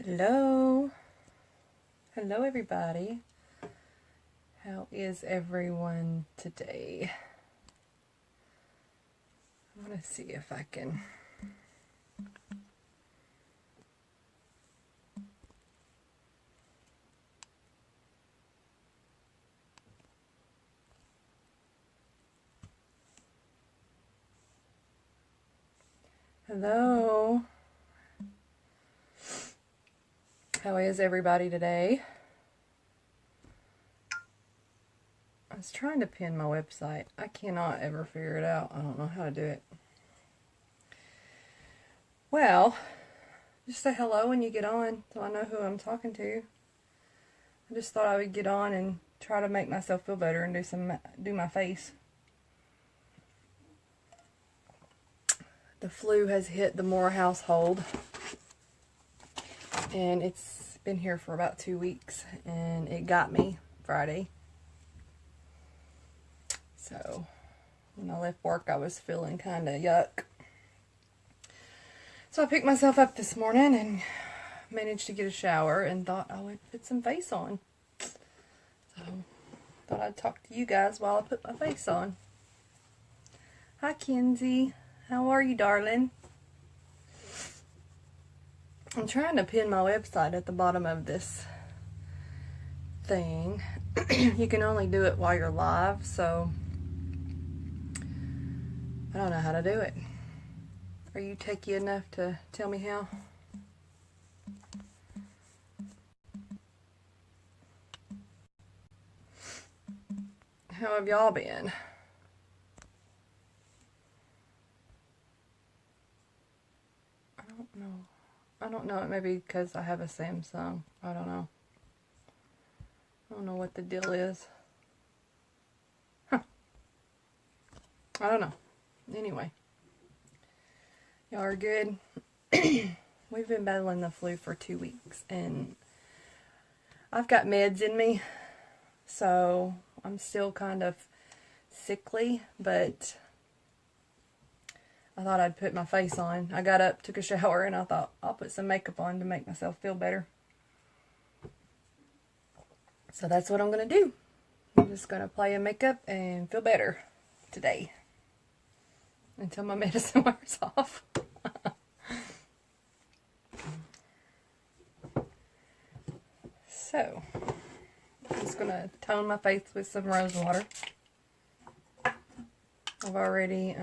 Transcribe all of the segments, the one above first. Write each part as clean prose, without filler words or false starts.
Hello. Hello, everybody. How is everyone today? I want to see if I can. Hello. How is everybody today? I was trying to pin my website. I cannot ever figure it out. I don't know how to do it. Well, just say hello when you get on so I know who I'm talking to. I just thought I would get on and try to make myself feel better and do my face. The flu has hit the Moore household, and it's been here for about 2 weeks, and it got me Friday. So when I left work, I was feeling kind of yuck. So I picked myself up this morning and managed to get a shower and thought I would put some face on. So thought I'd talk to you guys while I put my face on. Hi, Kenzie. How are you, darling? I'm trying to pin my website at the bottom of this thing. You can only do it while you're live, so I don't know how to do it. Are you techie enough to tell me how? How have y'all been? I don't know. It may be because I have a Samsung. I don't know. I don't know what the deal is. Huh. I don't know. Anyway. Y'all are good. We've been battling the flu for 2 weeks, and I've got meds in me, so I'm still kind of sickly, but I thought I'd put my face on. I got up, took a shower, and I thought I'll put some makeup on to make myself feel better. So that's what I'm going to do. I'm just going to play in makeup and feel better today until my medicine wears off. So, I'm just going to tone my face with some rose water. I've already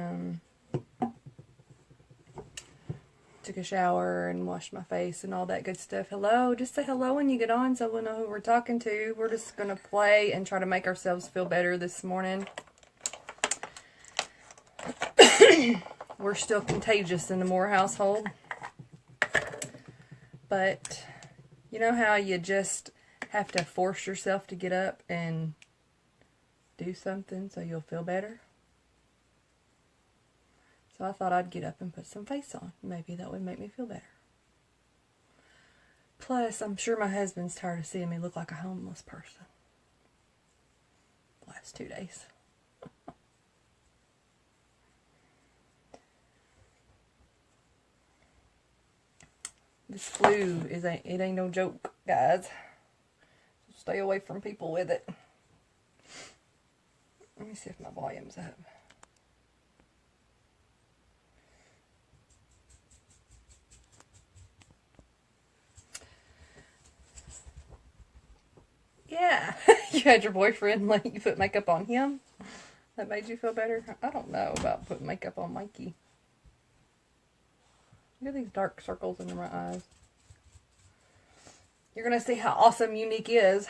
took a shower and washed my face and all that good stuff. Hello, just say hello when you get on so we'll know who we're talking to. We're just going to play and try to make ourselves feel better this morning. We're still contagious in the Moore household. But you know how you just have to force yourself to get up and do something so you'll feel better? So I thought I'd get up and put some face on. Maybe that would make me feel better. Plus, I'm sure my husband's tired of seeing me look like a homeless person the last 2 days. This flu it ain't no joke, guys. So stay away from people with it. Let me see if my volume's up. Yeah, you had your boyfriend let you put makeup on him? That made you feel better? I don't know about putting makeup on Mikey. Look at these dark circles under my eyes. You're going to see how awesome Unique is.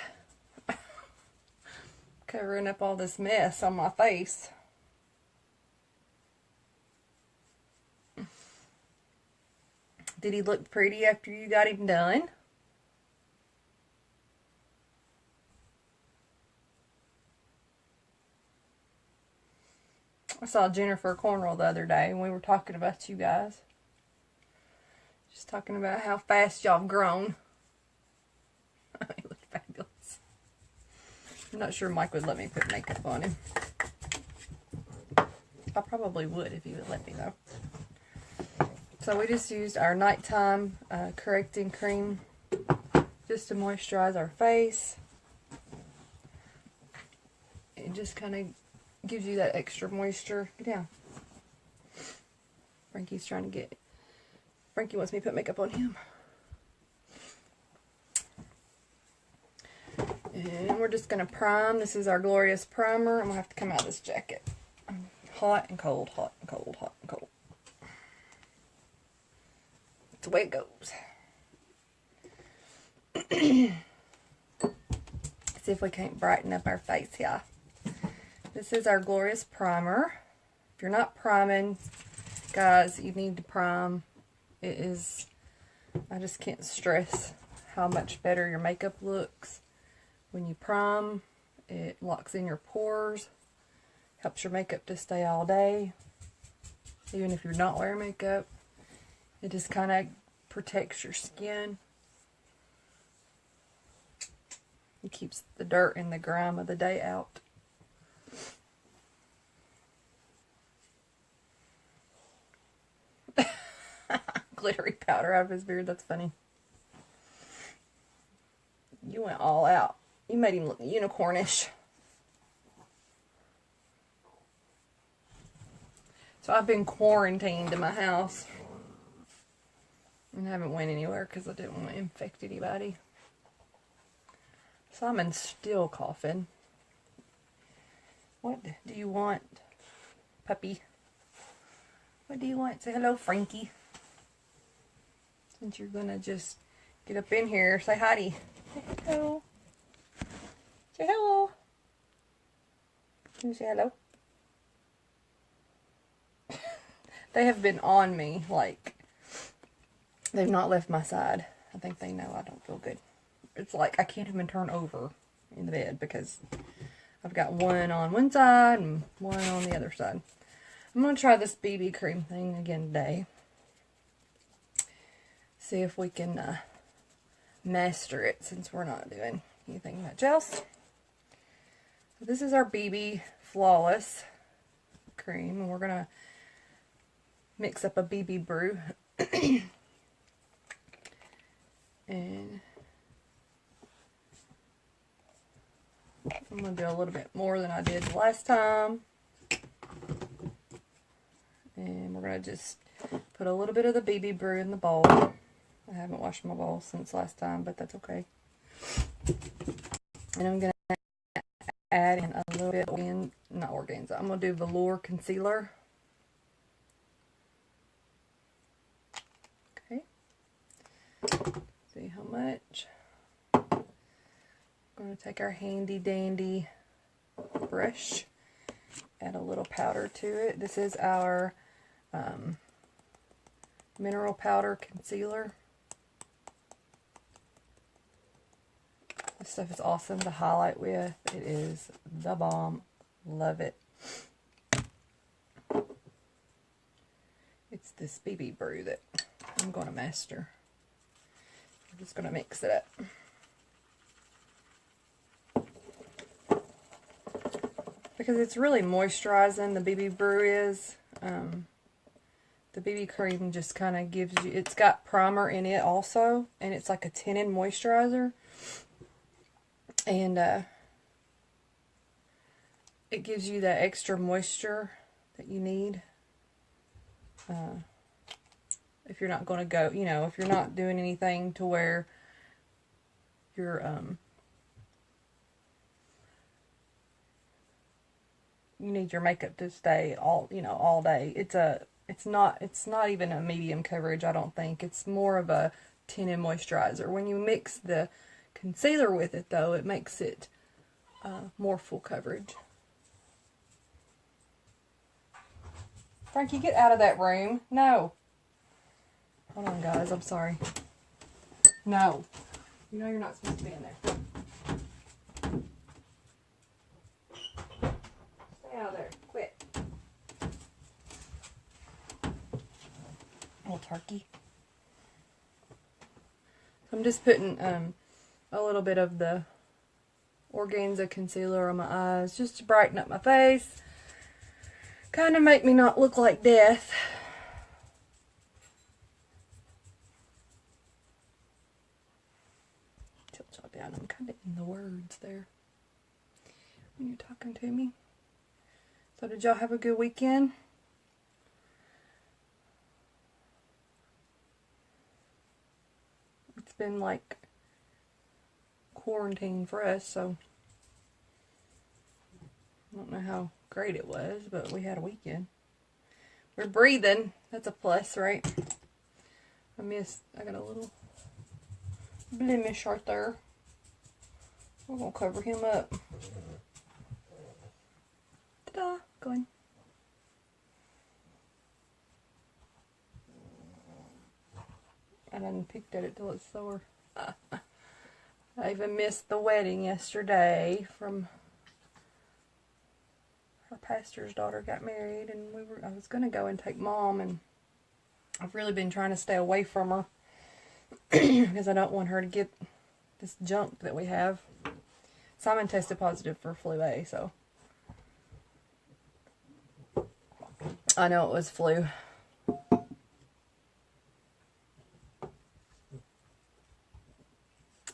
Covering up all this mess on my face. Did he look pretty after you got him done? I saw Jennifer Cornwell the other day, and we were talking about you guys. Just talking about how fast y'all have grown. You look fabulous. I'm not sure Mike would let me put makeup on him. I probably would if he would let me, though. So we just used our nighttime correcting cream just to moisturize our face. It just kind of gives you that extra moisture. Get down. Frankie's trying to get... Frankie wants me to put makeup on him. And we're just going to prime. This is our Glorious Primer. I'm going to have to come out of this jacket. Hot and cold, hot and cold, hot and cold. That's the way it goes. See if we can't brighten up our face here. This is our Glorious Primer. If you're not priming, guys, you need to prime. It is, I just can't stress how much better your makeup looks when you prime. It locks in your pores, helps your makeup to stay all day, even if you're not wearing makeup. It just kind of protects your skin. It keeps the dirt and the grime of the day out. Glittery powder out of his beard, that's funny. You went all out. You made him look unicornish. So I've been quarantined in my house. And I haven't went anywhere because I didn't want to infect anybody. Simon's still coughing. What do you want, puppy? What do you want? Say hello, Frankie. Since you're gonna just get up in here, say hi. Say hello. Say hello. Can you say hello? They have been on me, like, they've not left my side. I think they know I don't feel good. It's like I can't even turn over in the bed because I've got one on one side and one on the other side. I'm going to try this BB cream thing again today. See if we can master it since we're not doing anything much else. So this is our BB Flawless cream, and we're going to mix up a BB brew. And I'm going to do a little bit more than I did last time. And we're going to just put a little bit of the BB brew in the bowl. I haven't washed my bowl since last time, but that's okay. And I'm going to add in a little bit of, not organza, I'm going to do velour concealer. Okay. See how much. We're going to take our handy dandy brush, add a little powder to it. This is our mineral powder concealer. This stuff is awesome to highlight with. It is the bomb. Love it. It's this BB brew that I'm going to master. I'm just going to mix it up. Because it's really moisturizing, the BB brew is. The BB cream just kind of gives you, it's got primer in it also, and it's like a tinted moisturizer. And it gives you that extra moisture that you need. If you're not going to go, you know, if you're not doing anything to where you're, you need your makeup to stay all, you know, all day. It's not even a medium coverage, I don't think. It's more of a tinted moisturizer. When you mix the concealer with it, though, it makes it more full coverage. Frankie, get out of that room. No. Hold on, guys. I'm sorry. No. You know you're not supposed to be in there. Stay out of there. Quit. Little turkey. I'm just putting a little bit of the organza concealer on my eyes just to brighten up my face. Kind of make me not look like death. Tilt y'all down. I'm kind of in the words there when you're talking to me. So did y'all have a good weekend? It's been like quarantine for us, so I don't know how great it was, but we had a weekend. We're breathing. That's a plus, right? I got a little blemish right there. We're going to cover him up. Ta-da! Go in. I done picked at it till it's sore. I even missed the wedding yesterday from our pastor's daughter got married, and I was going to go and take Mom, and I've really been trying to stay away from her because I don't want her to get this junk that we have. Simon tested positive for flu A, so I know it was flu.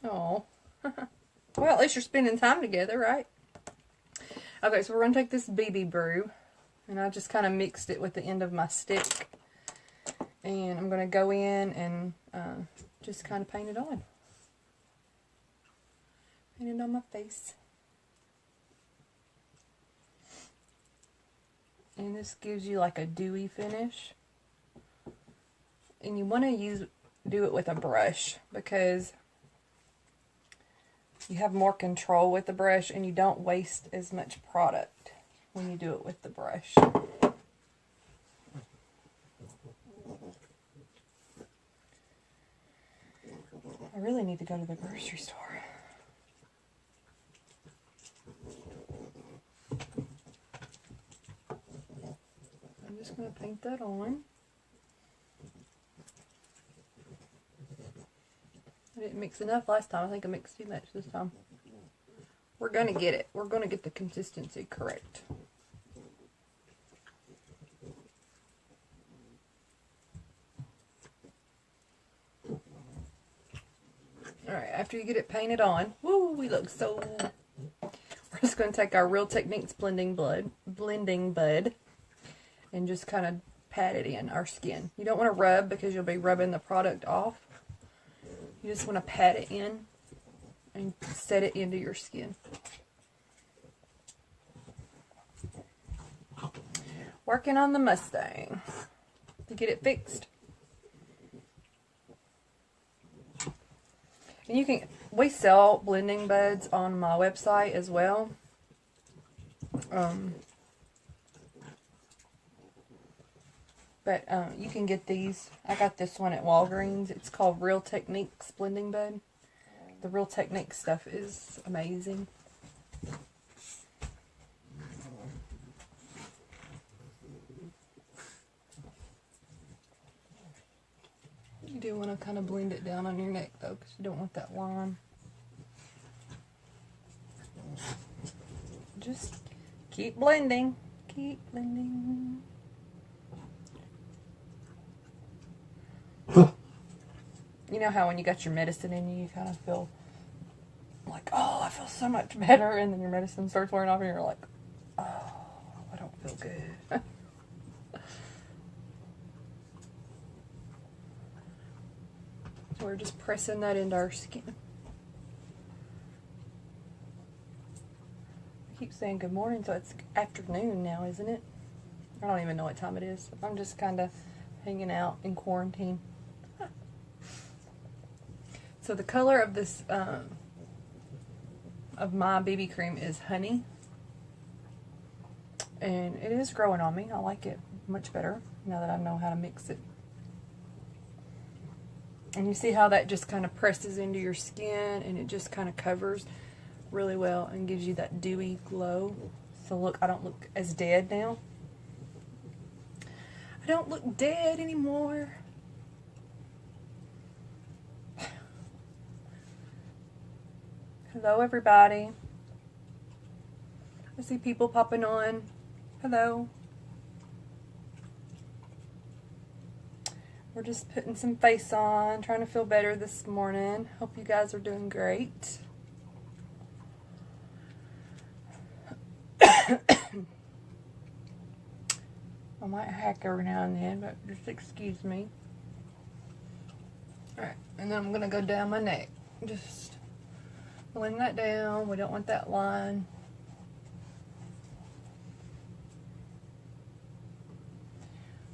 Oh, well, at least you're spending time together, right? Okay, so we're going to take this BB brew, and I just kind of mixed it with the end of my stick, and I'm going to go in and just kind of paint it on. Paint it on my face. And this gives you like a dewy finish. And you want to do it with a brush because you have more control with the brush and you don't waste as much product when you do it with the brush. I really need to go to the grocery store. I'm just going to paint that on. I didn't mix enough last time. I think I mixed too much this time. We're going to get it. We're going to get the consistency correct. Alright, after you get it painted on, woo, we look so... We're just going to take our Real Techniques blending bud and just kind of pat it in our skin. You don't want to rub because you'll be rubbing the product off. You just want to pat it in and set it into your skin. Working on the Mustang to get it fixed. And we sell blending buds on my website as well. But you can get these. I got this one at Walgreens. It's called Real Techniques Blending Bud. The Real Techniques stuff is amazing. You do want to kind of blend it down on your neck though, because you don't want that line. Just keep blending. Keep blending. You know how when you got your medicine in you, you kind of feel like, oh, I feel so much better, and then your medicine starts wearing off and you're like, oh, I don't feel good. So we're just pressing that into our skin. I keep saying good morning, so it's afternoon now, isn't it? I don't even know what time it is. I'm just kind of hanging out in quarantine. So the color of this, of my BB cream is honey. And it is growing on me. I like it much better now that I know how to mix it. And you see how that just kind of presses into your skin and it just kind of covers really well and gives you that dewy glow. So look, I don't look as dead now. I don't look dead anymore. Hello, everybody. I see people popping on. Hello. we're just putting some face on, trying to feel better this morning. Hope you guys are doing great. I might hack every now and then, but just excuse me. Alright, and then I'm going to go down my neck. Just blend that down. We don't want that line.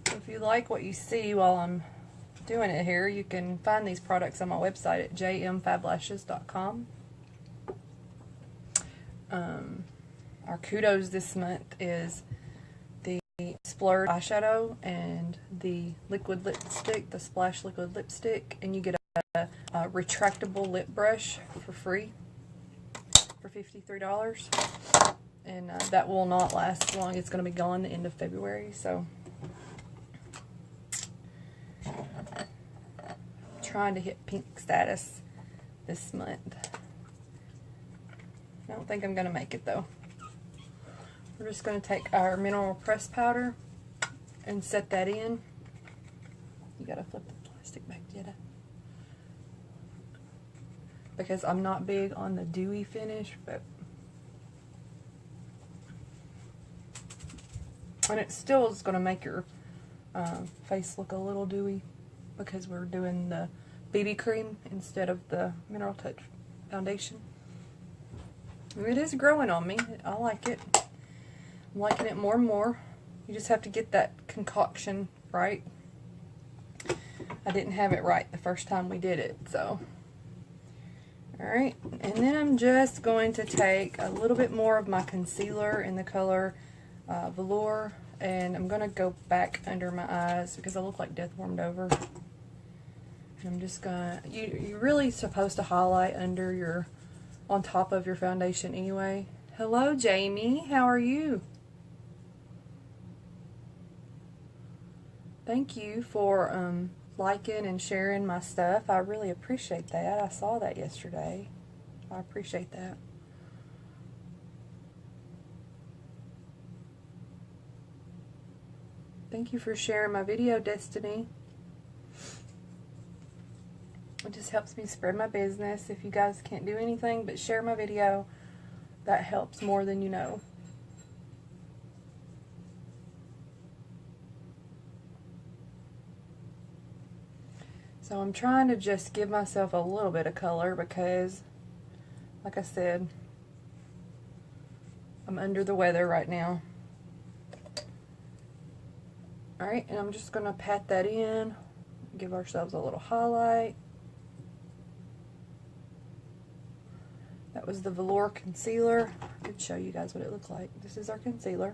So if you like what you see while I'm doing it here, you can find these products on my website at jmfablashes.com. Our kudos this month is the Splurge eyeshadow and the liquid lipstick, the Splash liquid lipstick, and you get a retractable lip brush for free for $53, and that will not last long. It's going to be gone the end of February, so trying to hit pink status this month. I don't think I'm going to make it though. We're just going to take our mineral press powder and set that in. You got to flip the plastic back, Jetta. Because I'm not big on the dewy finish, but and it still is going to make your face look a little dewy because we're doing the BB cream instead of the Mineral Touch foundation. It is growing on me. I like it. I'm liking it more and more. You just have to get that concoction right. I didn't have it right the first time we did it, so. Alright, and then I'm just going to take a little bit more of my concealer in the color Velour, and I'm going to go back under my eyes because I look like Death Warmed Over. And I'm just going to, you're really supposed to highlight under your, on top of your foundation anyway. Hello, Jamie. How are you? Thank you for liking and sharing my stuff. I really appreciate that. I saw that yesterday. I appreciate that. Thank you for sharing my video, Destiny. It just helps me spread my business. If you guys can't do anything but share my video, that helps more than you know. So I'm trying to just give myself a little bit of color because, like I said, I'm under the weather right now. Alright, and I'm just going to pat that in, give ourselves a little highlight. That was the Velour concealer. I could show you guys what it looked like. This is our concealer.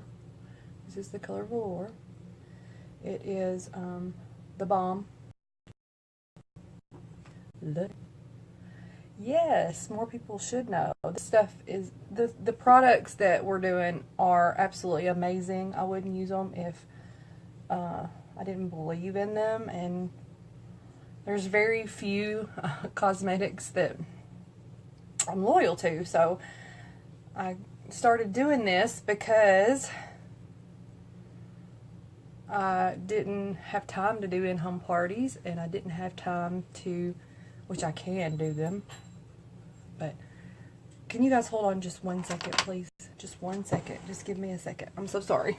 This is the color Velour. It is the Balm. Look. Yes, more people should know. This stuff is, the products that we're doing are absolutely amazing. I wouldn't use them if I didn't believe in them, and there's very few cosmetics that I'm loyal to, so I started doing this because I didn't have time to do in-home parties, and I didn't have time to, which I can do them, but can you guys hold on just 1 second, please? Just 1 second. Just give me a second. I'm so sorry.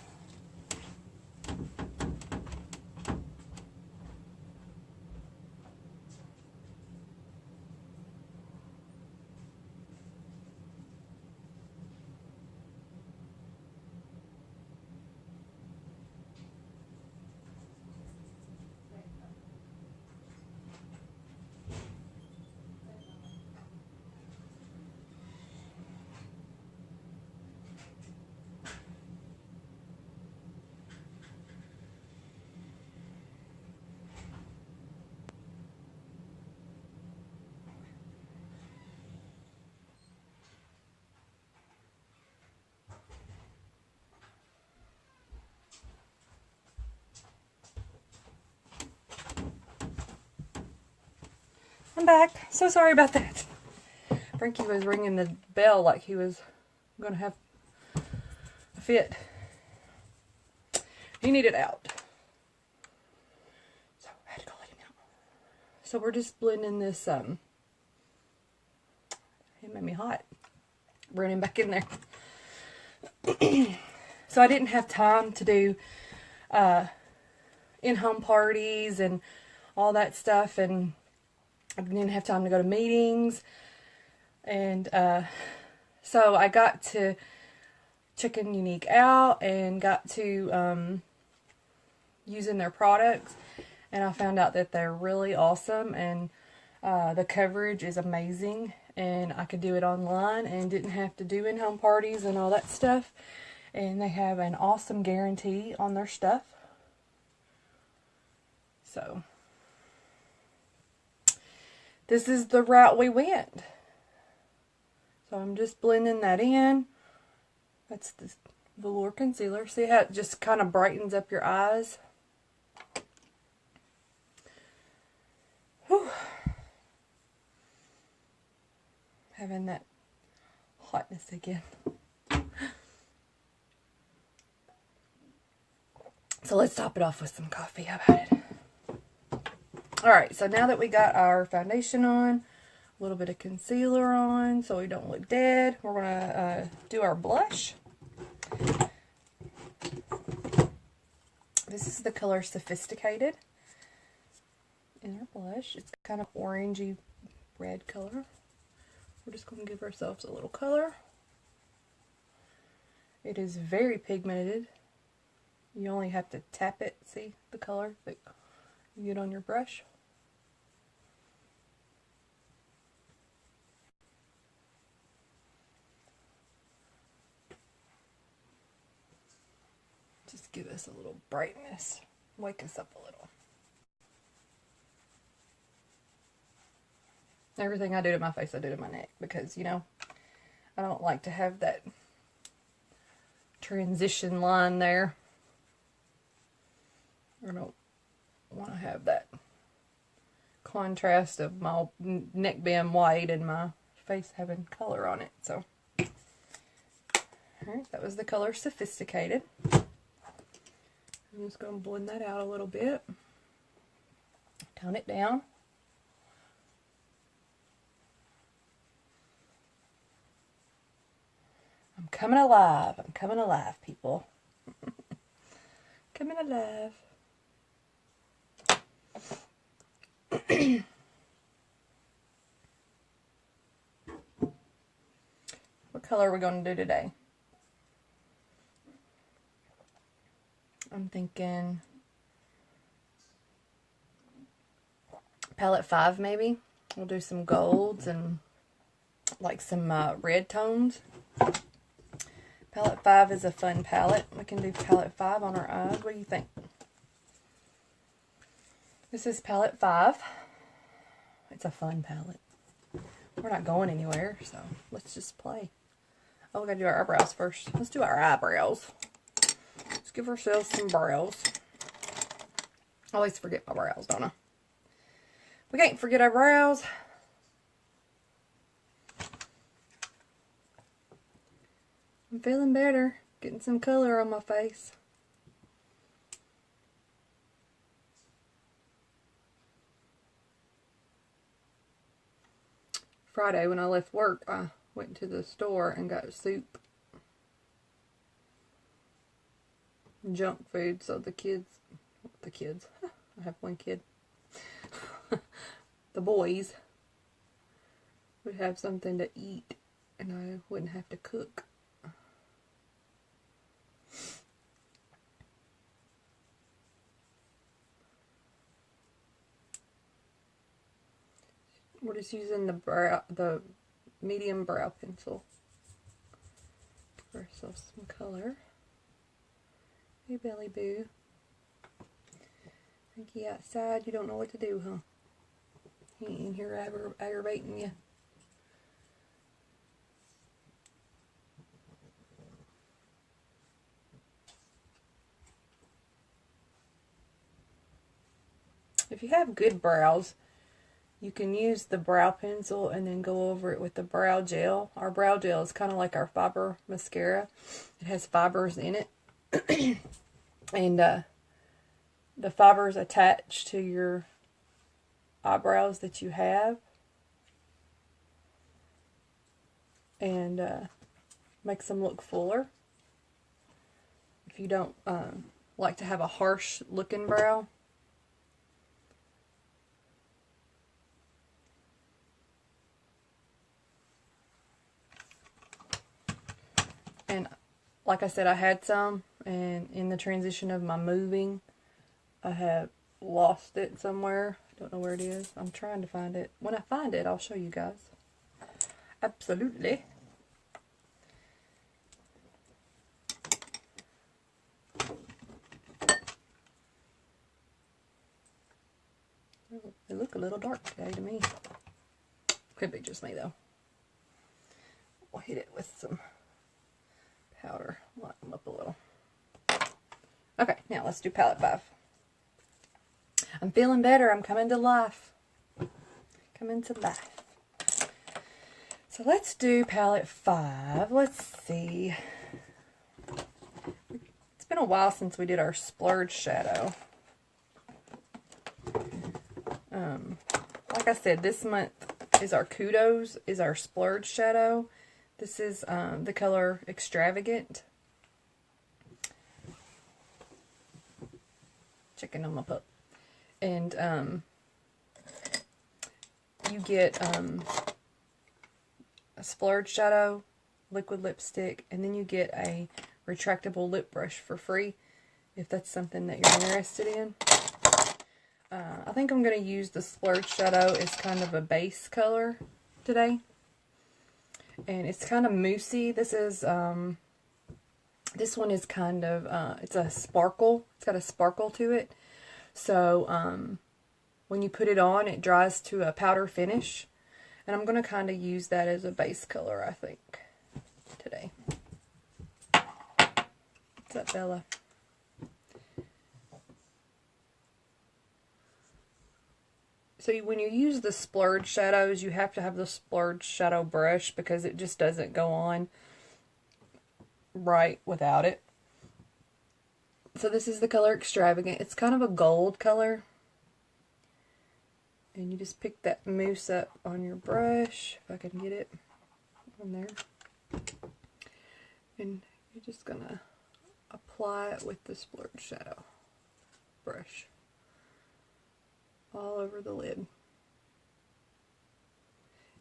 I'm back. So sorry about that. Frankie was ringing the bell like he was going to have a fit. He needed out. So I had to go let So we're just blending this, it made me hot. Running back in there. So I didn't have time to do in-home parties and all that stuff, and I didn't have time to go to meetings, and so I got to checking Younique out and got to using their products, and I found out that they're really awesome, and the coverage is amazing, and I could do it online and didn't have to do in-home parties and all that stuff, and they have an awesome guarantee on their stuff. So this is the route we went. So I'm just blending that in. That's the velour concealer. See how it just kind of brightens up your eyes? Whew. Having that hotness again. So let's top it off with some coffee. How about it? Alright, so now that we got our foundation on, a little bit of concealer on so we don't look dead, we're going to do our blush. This is the color Sophisticated in our blush. It's kind of orangey red color. We're just going to give ourselves a little color. It is very pigmented. You only have to tap it, see the color that you get on your brush. Just give us a little brightness, wake us up a little. Everything I do to my face, I do to my neck, because, you know, I don't like to have that transition line there. I don't want to have that contrast of my neck being white and my face having color on it. So, alright, that was the color Sophisticated. I'm just going to blend that out a little bit. Tone it down. I'm coming alive. I'm coming alive, people. Coming alive. What color are we going to do today? I'm thinking palette 5 maybe. We'll do some golds and like some red tones. Palette 5 is a fun palette. We can do palette 5 on our eyes. What do you think? This is palette 5. It's a fun palette. We're not going anywhere, so let's just play. Oh, we gotta do our eyebrows first. Let's do our eyebrows. Let's give ourselves some brows. I always forget my brows, don't I? We can't forget our brows. I'm feeling better. Getting some color on my face. Friday when I left work, I went to the store and got soup. Junk food, so the kids, I have one kid, the boys would have something to eat and I wouldn't have to cook. We're just using the medium brow pencil. Give ourselves some color. Hey, Belly Boo. Frankie outside, you don't know what to do, huh? He ain't in here aggravating you. If you have good brows, you can use the brow pencil and then go over it with the brow gel. Our brow gel is kind of like our fiber mascara. It has fibers in it. And the fibers attach to your eyebrows that you have. And makes them look fuller. If you don't like to have a harsh looking brow. And like I said, I had some, and in the transition of my moving, I have lost it somewhere. I don't know where it is. I'm trying to find it. When I find it, I'll show you guys. Absolutely. They look a little dark today to me. Could be just me though. We'll hit it with some powder. Light them up a little. Okay, now let's do palette 5. I'm feeling better. I'm coming to life. Coming to life. So let's do palette 5. Let's see. It's been a while since we did our splurge shadow. Like I said, this month is our Kudos, is our splurge shadow. This is the color Extravagant. Checking them up. And you get a splurge shadow, liquid lipstick, and then you get a retractable lip brush for free if that's something that you're interested in. I think I'm going to use the splurge shadow as kind of a base color today. And it's kind of moussey. This one is kind of, it's a sparkle. It's got a sparkle to it. So, when you put it on, it dries to a powder finish. And I'm going to kind of use that as a base color, I think, today. What's up, Bella? So when you use the splurge shadows, you have to have the splurge shadow brush because it just doesn't go on right without it. So this is the color Extravagant. It's kind of a gold color. And you just pick that mousse up on your brush, if I can get it on there. And you're just going to apply it with the splurge shadow brush all over the lid.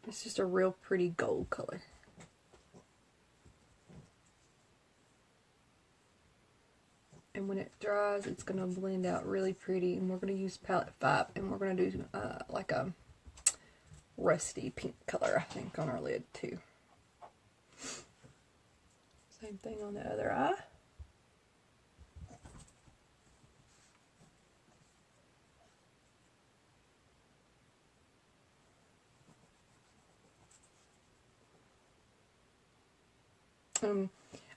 It's just a real pretty gold color. And when it dries, it's going to blend out really pretty. And we're going to use palette 5, and we're going to do like a rusty pink color, I think, on our lid too. Same thing on the other eye.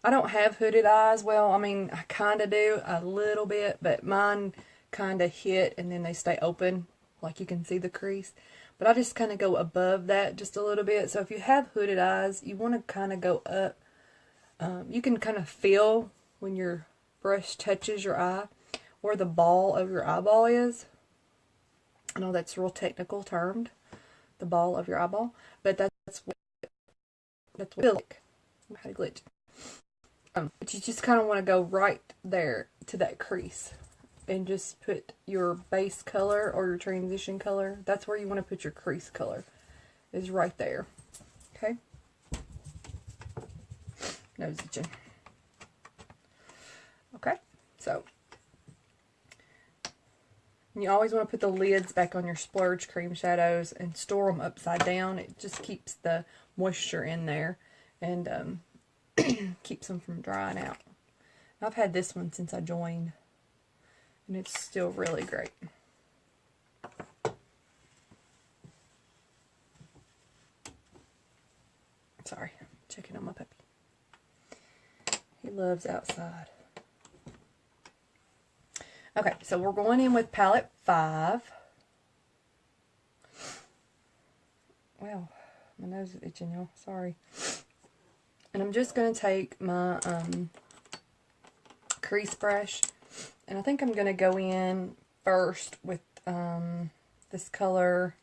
I don't have hooded eyes. Well, I mean, I kind of do a little bit, but mine kind of hit and then they stay open, like you can see the crease. But I just kind of go above that just a little bit. So if you have hooded eyes, you want to kind of go up. You can kind of feel when your brush touches your eye where the ball of your eyeball is. I know that's real technical termed, the ball of your eyeball, but that's what it feels like. I had a glitch. But you just kind of want to go right there to that crease and just put your base color or your transition color. That's where you want to put your crease color, is right there. Okay? Nose itching. Okay, so you always want to put the lids back on your splurge cream shadows and store them upside down. It just keeps the moisture in there and keeps them from drying out. I've had this one since I joined, and it's still really great. Sorry, checking on my puppy. He loves outside. Okay, so we're going in with palette 5. Wow, my nose is itching, y'all. Sorry. And I'm just going to take my crease brush, and I think I'm going to go in first with the this color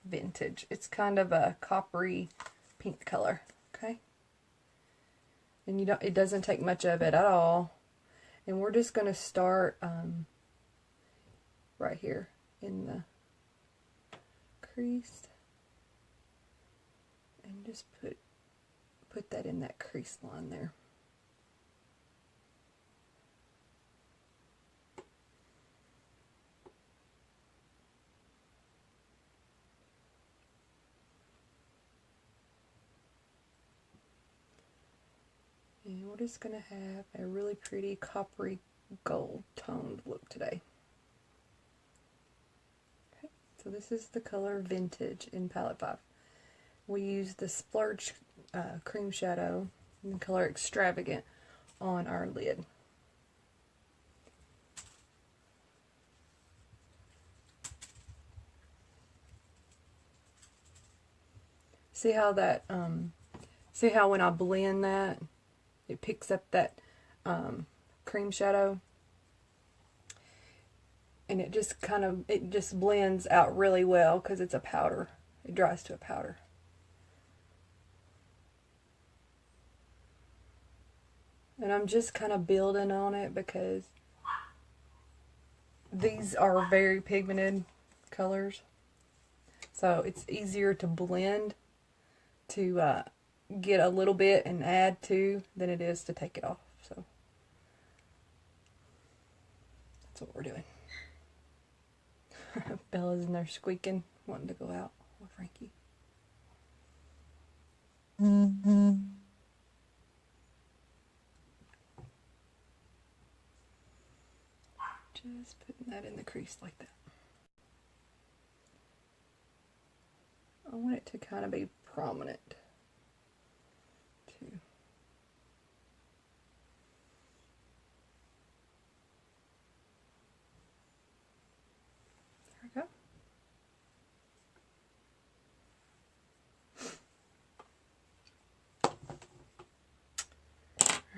Vintage. It's kind of a coppery pink color, okay? And it doesn't take much of it at all. And we're just going to start right here in the crease. And just put that in that crease line there. And we're just going to have a really pretty coppery gold toned look today. Okay, so this is the color Vintage in Palette 5. We use the Splurge cream shadow in the color Extravagant on our lid. See how that, see how when I blend that, it picks up that cream shadow, and it just blends out really well because it's a powder. It dries to a powder. And I'm just kind of building on it because these are very pigmented colors, so it's easier to blend to get a little bit and add to than it is to take it off. So that's what we're doing. Bella's in there squeaking, wanting to go out with Frankie. Just putting that in the crease like that. I want it to kind of be prominent too. There we go.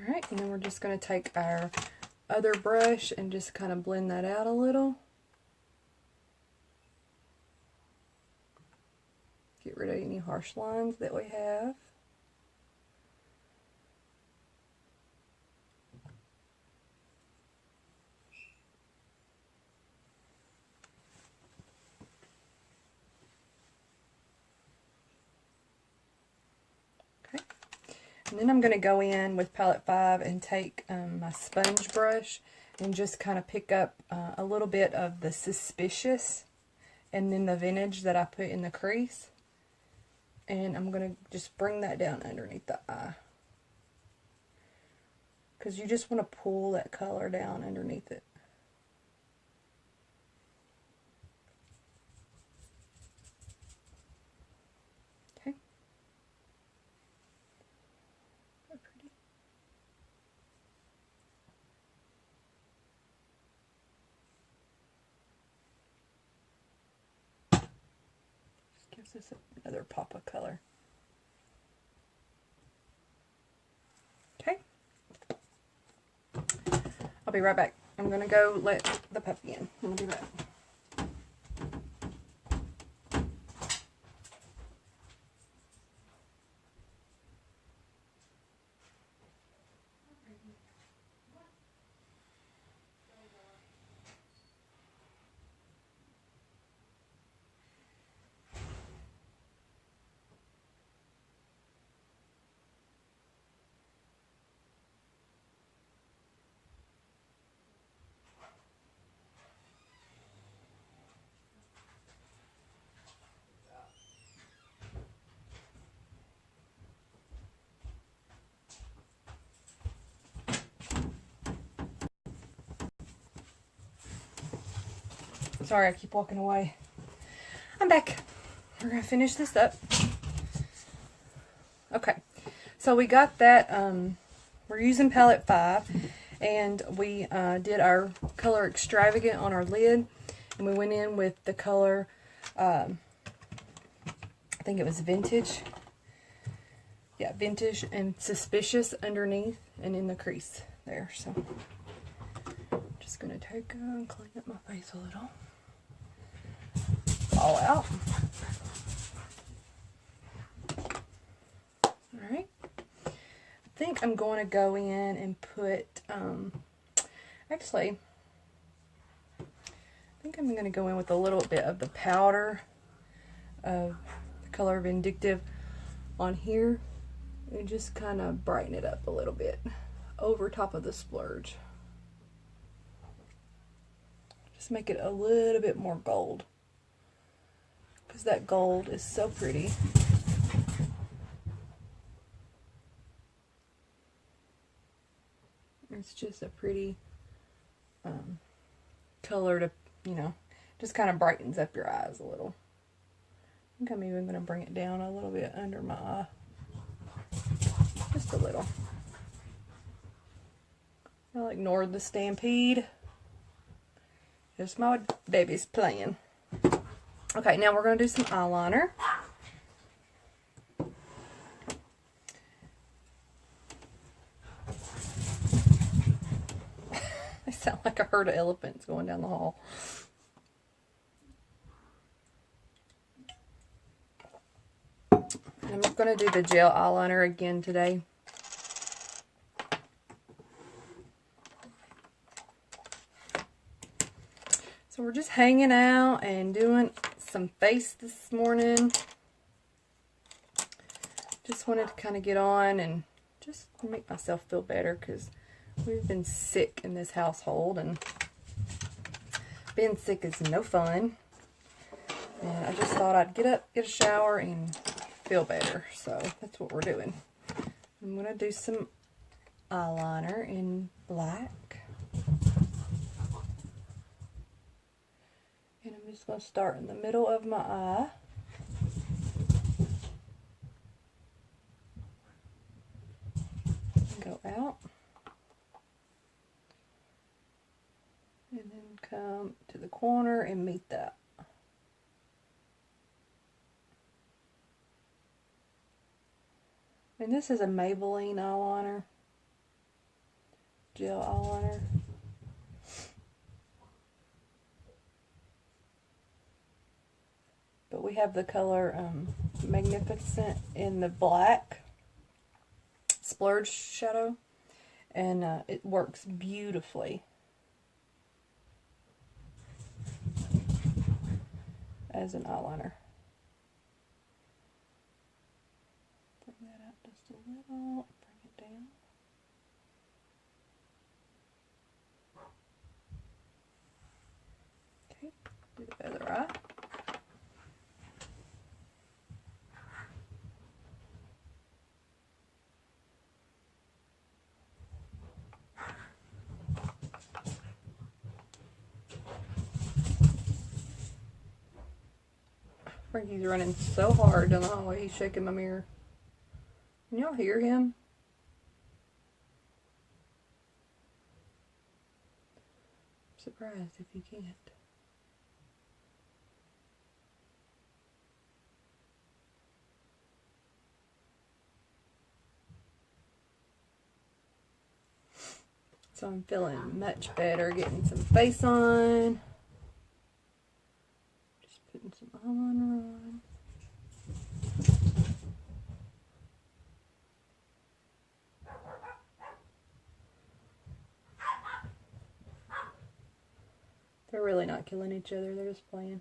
Alright, and then we're just going to take our other brush and just kind of blend that out a little. Get rid of any harsh lines that we have. Okay. And then I'm going to go in with Palette 5 and take my sponge brush and just kind of pick up a little bit of the Suspicious and then the Vintage that I put in the crease. And I'm going to just bring that down underneath the eye. Because you just want to pull that color down underneath it. Okay. Very pretty. Just gives us another pop of color. Okay. I'll be right back. I'm going to go let the puppy in. I'll be back. Sorry, I keep walking away. I'm back. We're going to finish this up. Okay, so we got that, we're using Palette 5, and we did our color Extravagant on our lid, and we went in with the color, I think it was Vintage. Yeah, Vintage and Suspicious underneath and in the crease there. So I'm just going to take and clean up my face a little. all out. Alright. I think I'm going to go in and put, actually, I think I'm going to go in with a little bit of the powder of the color Vindictive on here and just kind of brighten it up a little bit over top of the splurge. Just make it a little bit more gold, because that gold is so pretty. It's just a pretty color to, you know, just kind of brightens up your eyes a little. I think I'm even going to bring it down a little bit under my eye. Just a little. I'll ignore the stampede. Just my baby's playing. Okay, now we're going to do some eyeliner. They sound like a herd of elephants going down the hall. I'm just going to do the gel eyeliner again today. So we're just hanging out and doing some face this morning. Just wanted to kind of get on and just make myself feel better, because we've been sick in this household and being sick is no fun. And I just thought I'd get up, get a shower, and feel better. So that's what we're doing. I'm going to do some eyeliner in black. And I'm just going to start in the middle of my eye. And go out. And then come to the corner and meet that. And this is a Maybelline eyeliner. Gel eyeliner. But we have the color Magnificent in the black splurge shadow, and it works beautifully as an eyeliner. Bring that out just a little, bring it down. Okay, do the other eye. Frankie's running so hard down the hallway, he's shaking my mirror. Can y'all hear him? I'm surprised if you can't. So I'm feeling much better, getting some face on. Putting some eyeliner on. They're really not killing each other, they're just playing.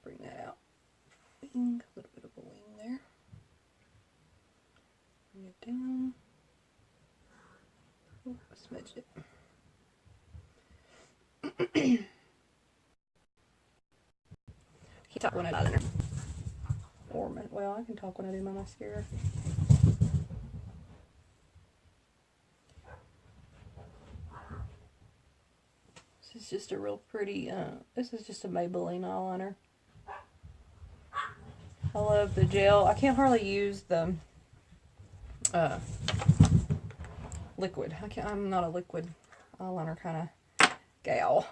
Bring that out. Wing, a little bit of a wing there. Bring it down. Oh, I smudged it. Talk when I do eyeliner. Or, well, I can talk when I do my mascara. This is just a real pretty, this is just a Maybelline eyeliner. I love the gel. I can't hardly use the liquid. I'm not a liquid eyeliner kind of gal.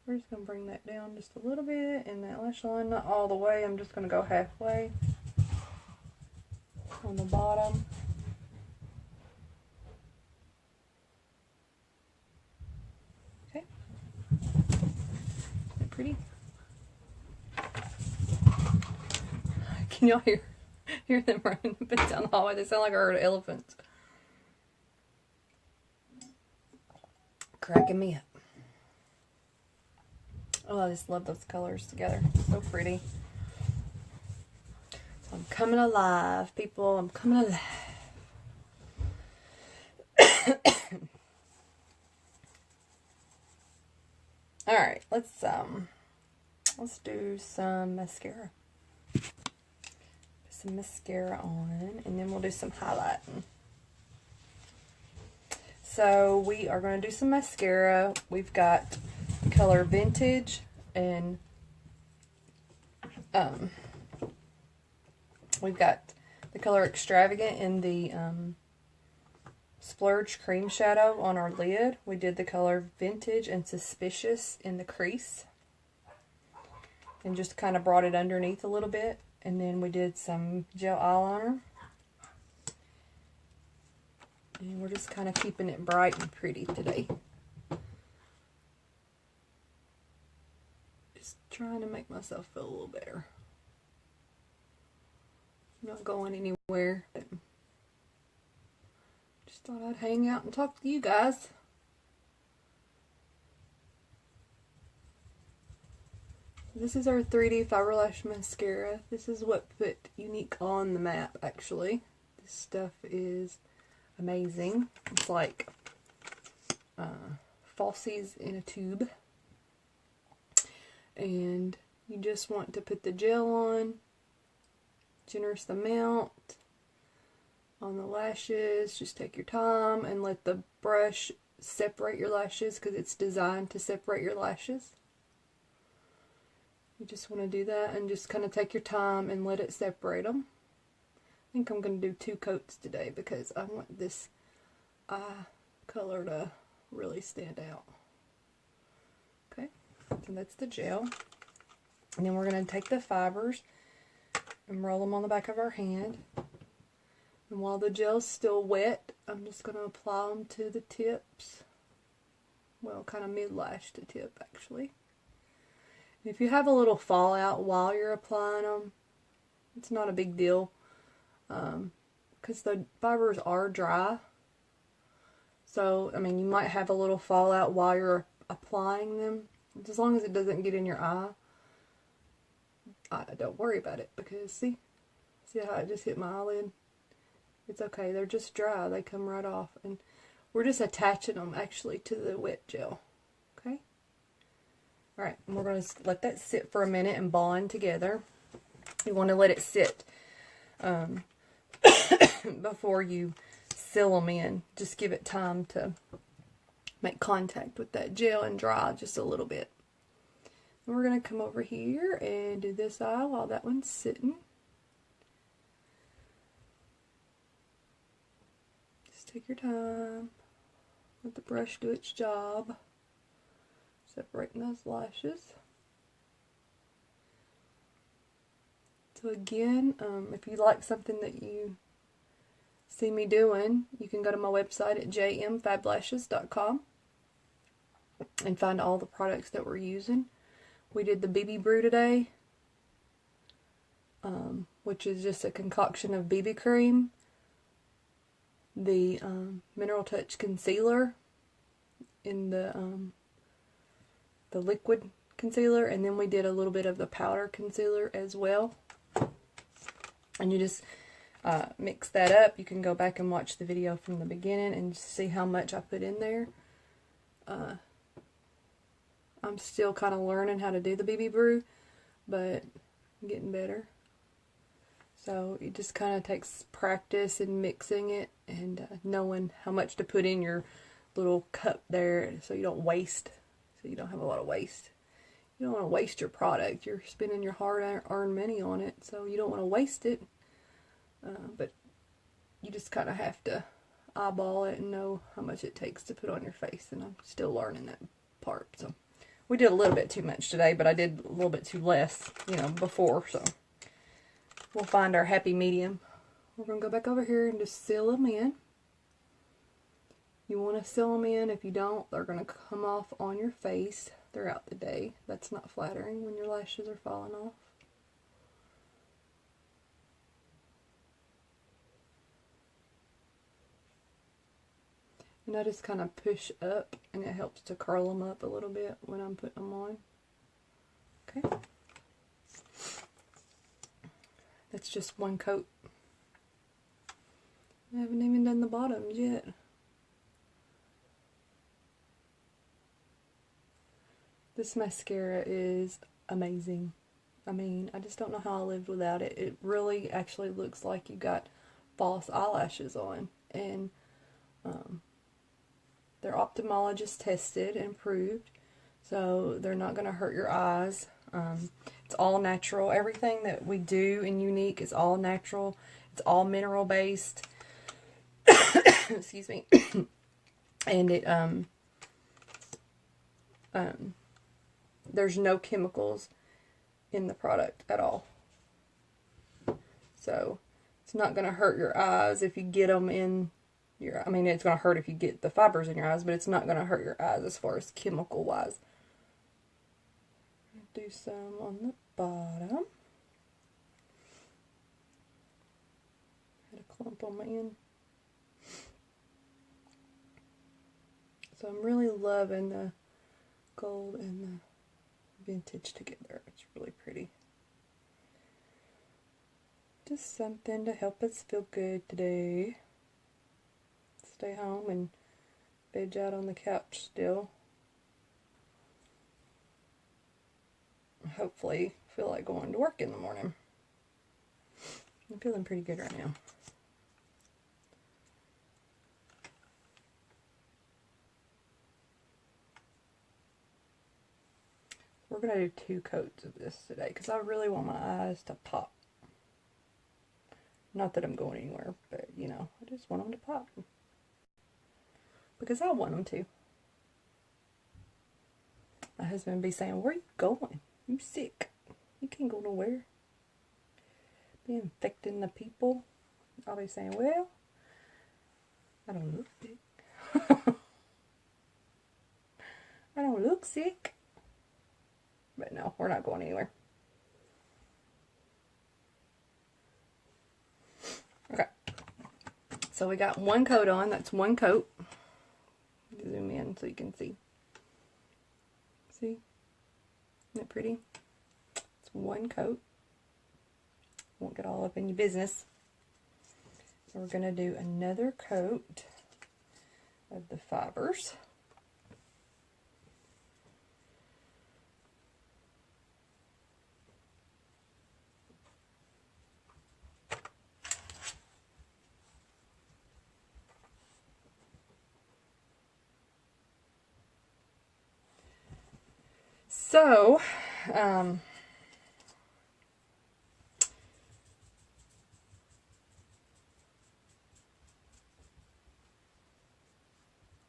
We're just going to bring that down just a little bit in that lash line, not all the way. I'm just going to go halfway on the bottom. Okay. pretty? Can y'all hear them running up and down the hallway? They sound like a herd of elephants. Cracking me up. Oh, I just love those colors together. So pretty. So I'm coming alive, people. I'm coming alive. All right, let's do some mascara. Put some mascara on, and then we'll do some highlighting. So we are going to do some mascara. We've got the color Vintage, and we've got the color Extravagant in the Splurge Cream Shadow on our lid. We did the color Vintage and Suspicious in the crease, and just kind of brought it underneath a little bit. And then we did some gel eyeliner. And we're just kind of keeping it bright and pretty today. Just trying to make myself feel a little better. I'm not going anywhere. Just thought I'd hang out and talk to you guys. This is our 3D Fiber Lash Mascara. This is what put Younique on the map, actually. This stuff is amazing. It's like falsies in a tube. And you just want to put the gel on. Generous amount on the lashes. Just take your time and let the brush separate your lashes, because it's designed to separate your lashes. You just want to do that and just kind of take your time and let it separate them. I think I'm going to do 2 coats today because I want this eye color to really stand out. Okay, so that's the gel. And then we're going to take the fibers and roll them on the back of our hand. And while the gel's still wet, I'm just going to apply them to the tips. Well, kind of mid-lash to tip, actually. If you have a little fallout while you're applying them, it's not a big deal, because the fibers are dry. So, I mean, you might have a little fallout while you're applying them. As long as it doesn't get in your eye, don't worry about it, because see how it just hit my eyelid? It's okay, they're just dry, they come right off, and we're just attaching them actually to the wet gel. Okay? Alright, and we're going to let that sit for a minute and bond together. You want to let it sit before you seal them in. Just give it time to make contact with that gel and dry just a little bit. And we're going to come over here and do this eye while that one's sitting. Just take your time. Let the brush do its job. Separating those lashes. So again, if you like something that you see me doing, you can go to my website at jmfablashes.com and find all the products that we're using. We did the BB Brew today, which is just a concoction of BB cream, the Mineral Touch concealer in the liquid concealer, and then we did a little bit of the powder concealer as well. And you just mix that up. You can go back and watch the video from the beginning and see how much I put in there. I'm still kind of learning how to do the BB Brew, but I'm getting better. So it just kind of takes practice in mixing it and knowing how much to put in your little cup there so you don't waste. So you don't have a lot of waste. You don't want to waste your product. You're spending your hard-earned money on it, so you don't want to waste it. But you just kind of have to eyeball it and know how much it takes to put on your face, and I'm still learning that part. So we did a little bit too much today, but I did a little bit too less, before. So we'll find our happy medium. We're going to go back over here and just seal them in. You want to seal them in. If you don't, they're going to come off on your face. throughout the day. That's not flattering when your lashes are falling off. And I just kind of push up, and it helps to curl them up a little bit when I'm putting them on. Okay. That's just one coat. I haven't even done the bottoms yet. This mascara is amazing. I mean, I just don't know how I lived without it. It really actually looks like you got false eyelashes on. And they're ophthalmologist tested and proved, so they're not going to hurt your eyes. It's all natural. Everything that we do in Younique is all natural. It's all mineral based. Excuse me. And it there's no chemicals in the product at all. So it's not going to hurt your eyes if you get them in your, I mean, it's going to hurt if you get the fibers in your eyes, but it's not going to hurt your eyes as far as chemical wise. Do some on the bottom. Had a clump on my end. So I'm really loving the gold and the vintage together. It's really pretty. Just something to help us feel good today. Stay home and veg out on the couch still. Hopefully feel like going to work in the morning. I'm feeling pretty good right now. We're going to do 2 coats of this today because I really want my eyes to pop. Not that I'm going anywhere, but you know, I just want them to pop. Because I want them to. My husband would be saying, "Where are you going? You sick. You can't go nowhere. Be infecting the people." I'll be saying, "Well, I don't look sick." I don't look sick. But no, we're not going anywhere. Okay. So we got 1 coat on. That's 1 coat. Zoom in so you can see. See? Isn't it pretty? It's 1 coat. Won't get all up in your business. So we're going to do another coat of the fibers. So,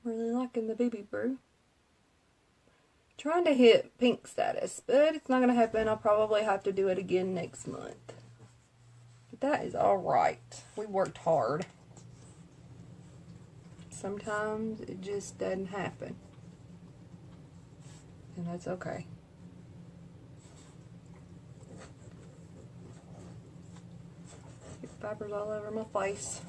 really liking the BB Brew. Trying to hit pink status, but it's not going to happen. I'll probably have to do it again next month. But that is alright. We worked hard. Sometimes it just doesn't happen. And that's okay. Get fibers all over my face.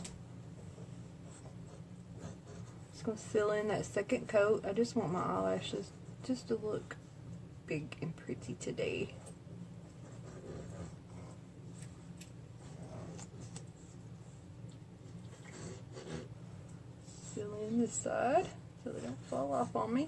Just going to fill in that 2nd coat. I just want my eyelashes just to look big and pretty today. Fill in this side so they don't fall off on me.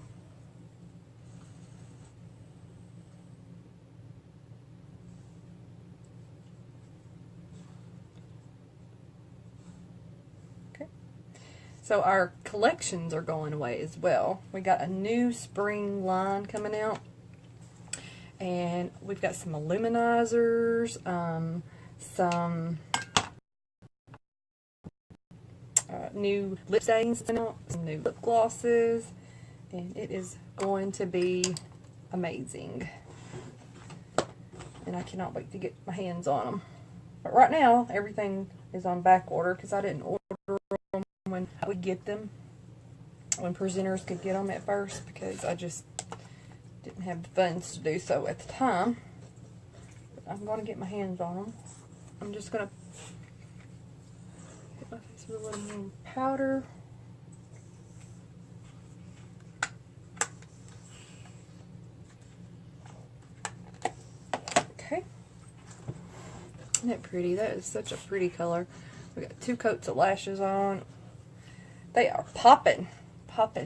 So our collections are going away as well. We got a new spring line coming out. And we've got some illuminizers, some new lip stains, some new lip glosses. And it is going to be amazing. And I cannot wait to get my hands on them. But right now, everything is on back order because I didn't order them when I would get them, when presenters could get them at first, because I just Didn't have the funds to do so at the time. But I'm going to get my hands on them. I'm just going to hit my face with a little more powder. Okay. Isn't that pretty? That is such a pretty color. We got 2 coats of lashes on. They are popping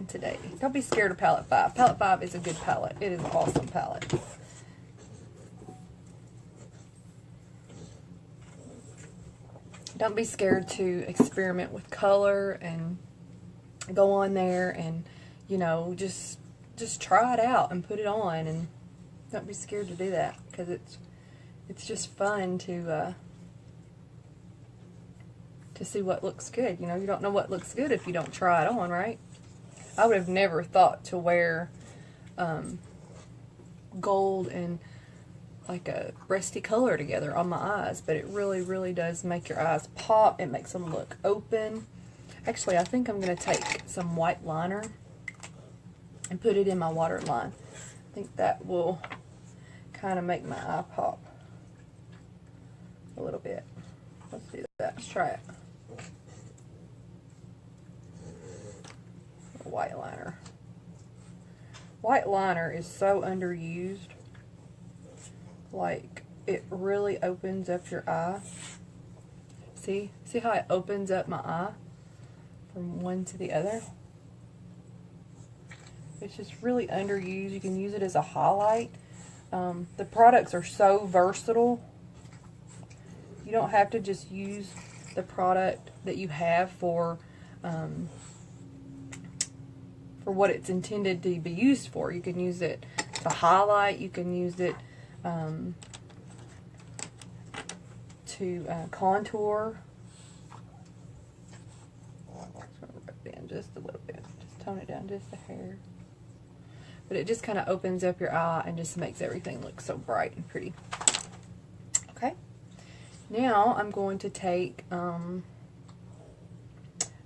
today. Don't be scared of palette 5. Palette 5 is a good palette. It is an awesome palette. Don't be scared to experiment with color and go on there and, you know, just try it out and put it on, and don't be scared to do that, because it's just fun to see what looks good. You know, you don't know what looks good if you don't try it on, right? I would have never thought to wear gold and like a rusty color together on my eyes, but it really, really does make your eyes pop. It makes them look open. Actually, I think I'm going to take some white liner and put it in my waterline. I think that will kind of make my eye pop a little bit. Let's do that. Let's try it. White liner. White liner is so underused. Like, it really opens up your eye. See how it opens up my eye from one to the other? It's just really underused. You can use it as a highlight. The products are so versatile. You don't have to just use the product that you have for what it's intended to be used for. You can use it to highlight. You can use it to contour. Just going to rub it in just a little bit. Just tone it down just a hair. But it just kind of opens up your eye and just makes everything look so bright and pretty. Okay. Now I'm going to take,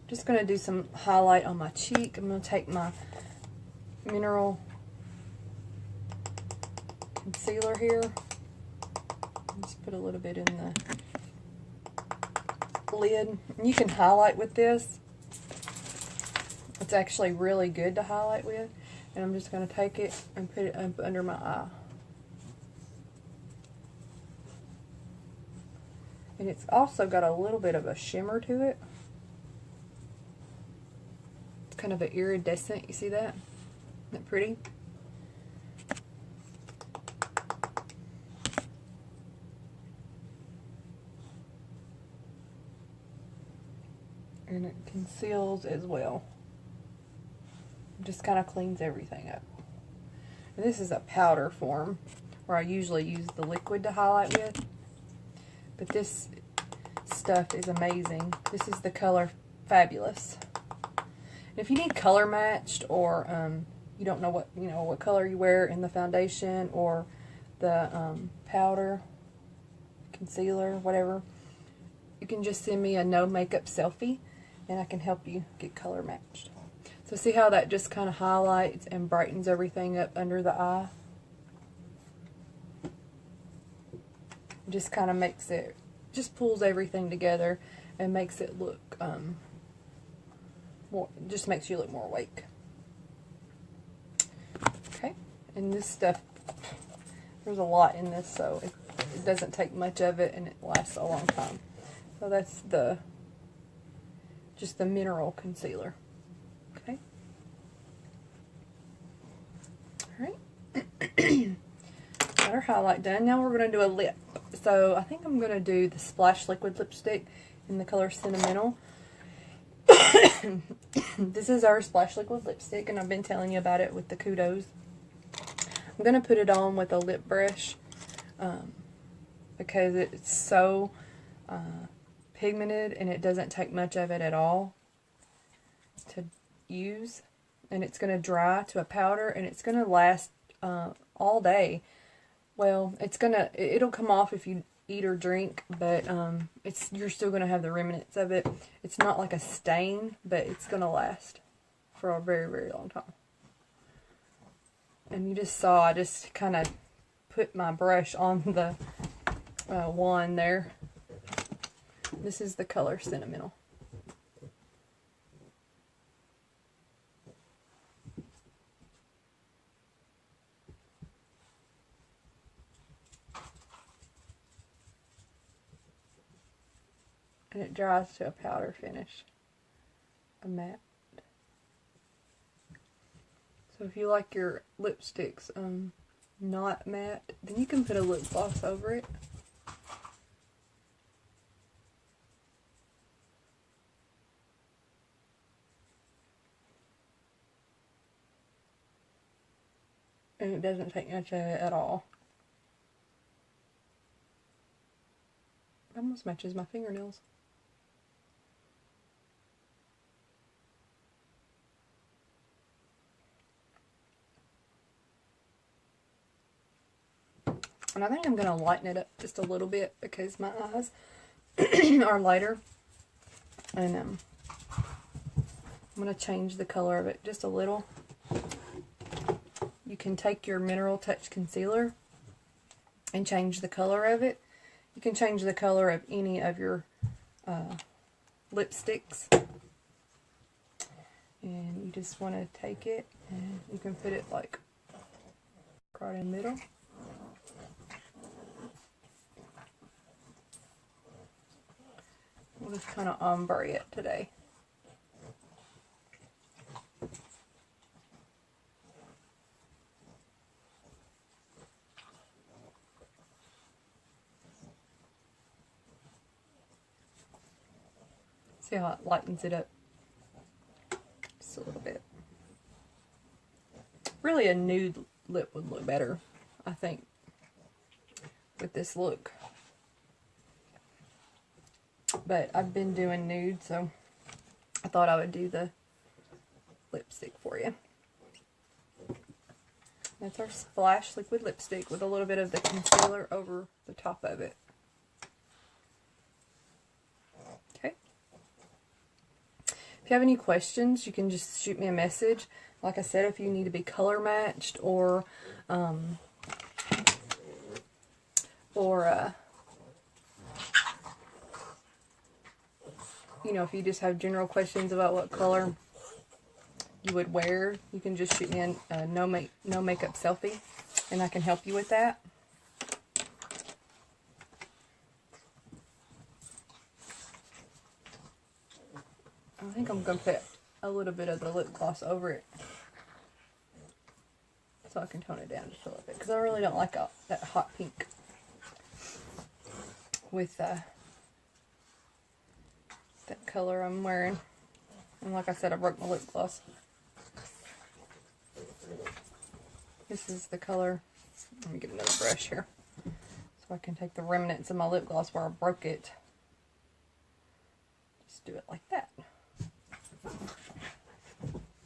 just going to do some highlight on my cheek. I'm going to take my mineral concealer here. Just put a little bit in the lid. You can highlight with this. It's actually really good to highlight with. And I'm just going to take it and put it up under my eye. And it's also got a little bit of a shimmer to it. It's kind of an iridescent. You see that? Isn't that pretty? And it conceals as well. Just kind of cleans everything up. And this is a powder form where I usually use the liquid to highlight with. But this stuff is amazing. This is the color Fabulous. And if you need color matched, or you don't know what color you wear in the foundation or the powder, concealer, whatever, you can just send me a no makeup selfie and I can help you get color matched. So see how that just kind of highlights and brightens everything up under the eye? Just kind of makes it, just pulls everything together and makes it look more, just makes you look more awake. Okay, and this stuff, there's a lot in this, so it doesn't take much of it and it lasts a long time. So that's just the mineral concealer. Okay. Alright. Got our highlight done. Now we're going to do a lip. So I think I'm going to do the Splash Liquid Lipstick in the color Sentimental. This is our Splash Liquid Lipstick, and I've been telling you about it with the kudos. I'm going to put it on with a lip brush because it's so pigmented and it doesn't take much of it at all to use. And it's going to dry to a powder, and it's going to last all day. Well, it'll come off if you eat or drink, but you're still going to have the remnants of it. It's not like a stain, but it's going to last for a very, very long time. And you just saw, I just kind of put my brush on the wand there. This is the color Sentimental. And it dries to a powder finish, a matte. So if you like your lipsticks not matte, then you can put a lip gloss over it. And it doesn't take much of it at all. It almost matches my fingernails. And I think I'm going to lighten it up just a little bit because my eyes are lighter. And I'm going to change the color of it just a little. You can take your Mineral Touch Concealer and change the color of it. You can change the color of any of your lipsticks. And you just want to take it and you can put it like right in the middle. We'll just kind of ombre it today. See how it lightens it up just a little bit. Really a nude lip would look better, I think, with this look. But I've been doing nude, so I thought I would do the lipstick for you. That's our Splash liquid lipstick with a little bit of the concealer over the top of it. Okay. If you have any questions, you can just shoot me a message. Like I said, if you need to be color matched or you know, if you just have general questions about what color you would wear, you can just shoot me a no makeup selfie and I can help you with that. I think I'm going to put a little bit of the lip gloss over it so I can tone it down just a little bit, because I really don't like that hot pink with that color I'm wearing. And like I said, I broke my lip gloss. This is the color. Let me get another brush here so I can take the remnants of my lip gloss where I broke it. Just do it like that.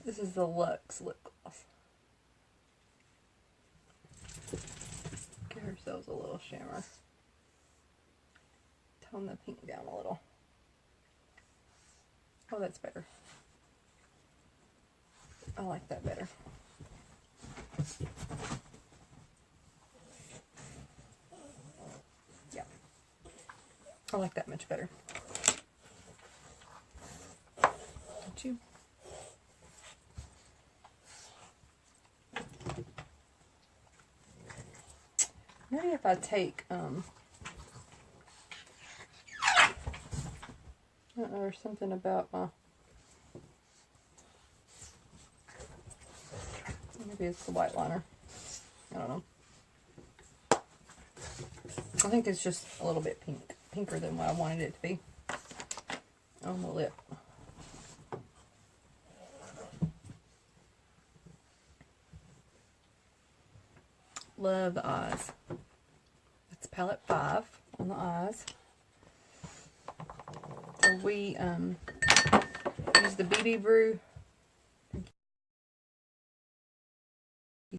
This is the Luxe lip gloss. Give ourselves a little shimmer. Tone the pink down a little. Oh, that's better. I like that better. Yeah. I like that much better. Don't you? Maybe if I take, I don't know, there's something about my, maybe it's the white liner. I don't know. I think it's just a little bit pinker than what I wanted it to be on the lip. Love the eyes. That's palette 5 on the eyes. So we use the BB Brew